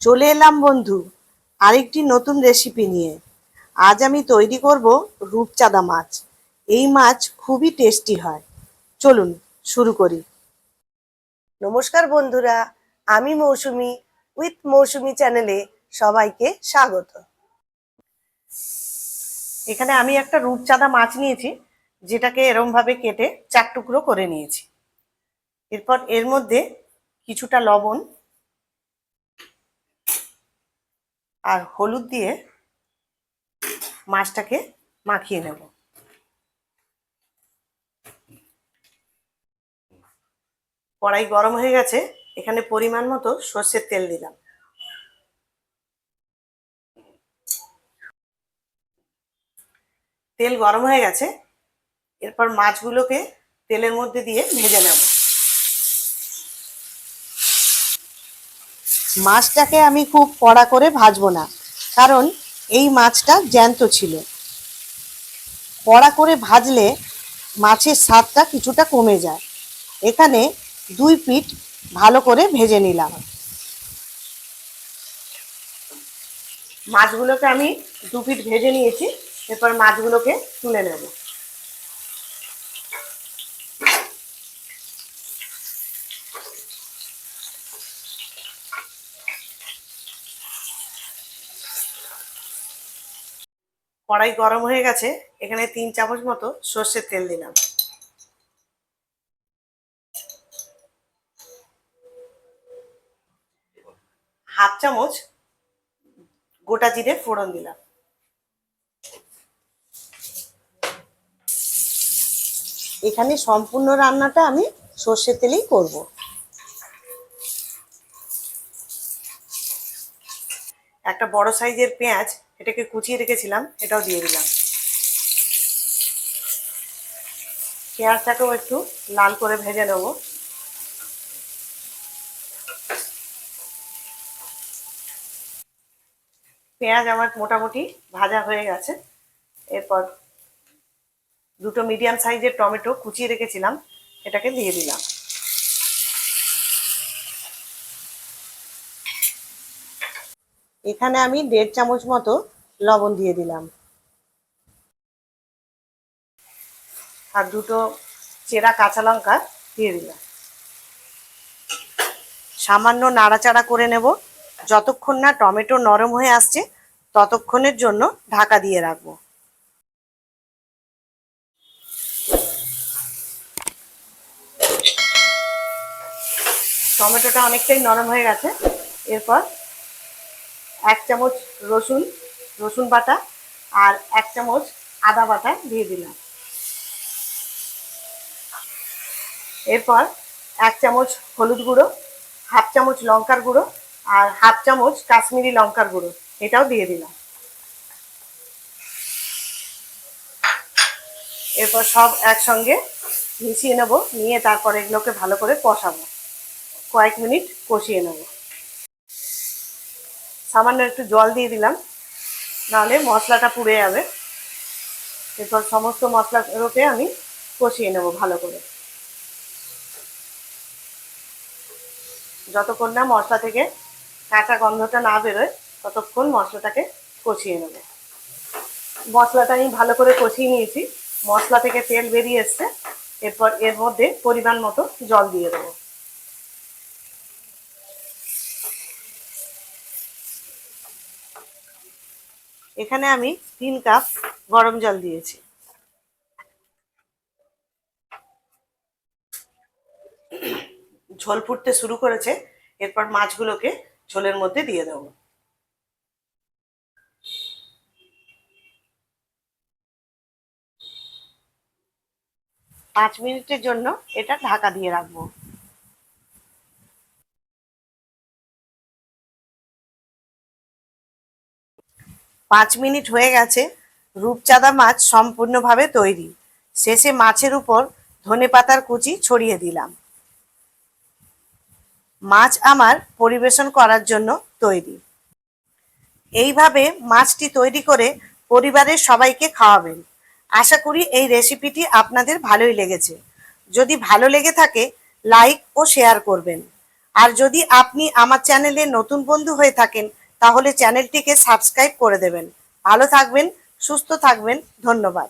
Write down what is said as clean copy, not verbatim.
চলে এলাম বন্ধু আরেকটি নতুন রেসিপি নিয়ে। আজ আমি তৈরি করব রূপচাঁদা মাছ। এই মাছ খুবই টেস্টি হয়। চলুন শুরু করি। নমস্কার বন্ধুরা, আমি মৌসুমি উইথ মৌসুমি চ্যানেলে সবাইকে স্বাগত। এখানে আমি একটা রূপচাঁদা মাছ নিয়েছি, যেটাকে এরম ভাবে কেটে 4 টুকরো করে নিয়েছি। এরপর এর মধ্যে কিছুটা লবণ আর হলুদ দিয়ে মাছটাকে মাখিয়ে নেব। কড়াই গরম হয়ে গেছে, এখানে পরিমাণ মতো সর্ষের তেল দিলাম। তেল গরম হয়ে গেছে, এরপর মাছগুলোকে তেলের মধ্যে দিয়ে ভেজে নেব। মাছটাকে আমি খুব কড়া করে ভাজবো না, কারণ এই মাছটা জ্যান্ত ছিল। কড়া করে ভাজলে মাছের স্বাদটা কিছুটা কমে যায়। এখানে 2 পিঠ ভালো করে ভেজে নিলাম। মাছগুলোকে আমি 2 পিঠ ভেজে নিয়েছি, এরপর মাছগুলোকে তুলে নেব। কড়াই গরম হয়ে গেছে, এখানে 3 চামচ মতো সর্ষের তেল দিলাম। হাফ চামচ গোটা জিরে ফোড়ন দিলাম। এখানে সম্পূর্ণ রান্নাটা আমি সর্ষের তেলেই করব। একটা বড় সাইজের পেঁয়াজ, এটাকে কুচিয়ে রেখেছিলাম, এটাও দিয়ে দিলাম। পেঁয়াজটাকেও একটু লাল করে ভেজে নেব। পেঁয়াজ আমার মোটামুটি ভাজা হয়ে গেছে। এরপর 2টো মিডিয়াম সাইজের টমেটো কুচিয়ে রেখেছিলাম, এটাকে দিয়ে দিলাম। এখানে আমি 1.5 চামচ মতো লবণ দিয়ে দিলাম, আর 2টো চেরা কাঁচা লঙ্কা দিয়ে দিলাম। সামান্য নাড়াচাড়া করে নেব। যতক্ষণ না টমেটো নরম হয়ে আসছে ততক্ষণের জন্য ঢাকা দিয়ে রাখবো। টমেটোটা অনেকটাই নরম হয়ে গেছে। এরপর 1 চামচ রসুন বাটা আর 1 চামচ আদা বাটা দিয়ে দিলাম। এরপর 1 চামচ হলুদ গুঁড়ো, হাফ চামচ লঙ্কার গুঁড়ো আর হাফ চামচ কাশ্মীরি লঙ্কার গুঁড়ো, এটাও দিয়ে দিলাম। এরপর সব একসঙ্গে মিশিয়ে নেব, নিয়ে তারপর এগুলোকে ভালো করে কষাবো। কয়েক মিনিট কষিয়ে নেব। সামান্য একটু জল দিয়ে দিলাম, নাহলে মশলাটা পুড়ে যাবে। এরপর সমস্ত মশলাগুলোকে আমি কষিয়ে নেব ভালো করে। যতক্ষণ না মশলা থেকে কাঁচা গন্ধটা না বেরোয় ততক্ষণ মশলাটাকে কষিয়ে নেব। মশলাটা আমি ভালো করে কষিয়ে নিয়েছি, মশলা থেকে তেল বেরিয়ে এসছে। এরপর এর মধ্যে পরিমাণ মতো জল দিয়ে দেবো। এখানে আমি 3 কাপ গরম জল দিয়েছি। ঝোল ফুটতে শুরু করেছে, এরপর মাছগুলোকে ঝোলের মধ্যে দিয়ে দেবো। পাঁচ মিনিটের জন্য এটা ঢাকা দিয়ে রাখবো। 5 মিনিট হয়ে গেছে, রূপচাঁদা মাছ সম্পূর্ণভাবে তৈরি। শেষে মাছের উপর ধনেপাতার কুচি ছড়িয়ে দিলাম। মাছ আমার পরিবেশন করার জন্য তৈরি। এইভাবে মাছটি তৈরি করে পরিবারের সবাইকে খাওয়াবেন। আশা করি এই রেসিপিটি আপনাদের ভালোই লেগেছে। যদি ভালো লেগে থাকে লাইক ও শেয়ার করবেন। আর যদি আপনি আমার চ্যানেলে নতুন বন্ধু হয়ে থাকেন তাহলে চ্যানেলটিকে সাবস্ক্রাইব করে দেবেন। ভালো থাকবেন, সুস্থ থাকবেন। ধন্যবাদ।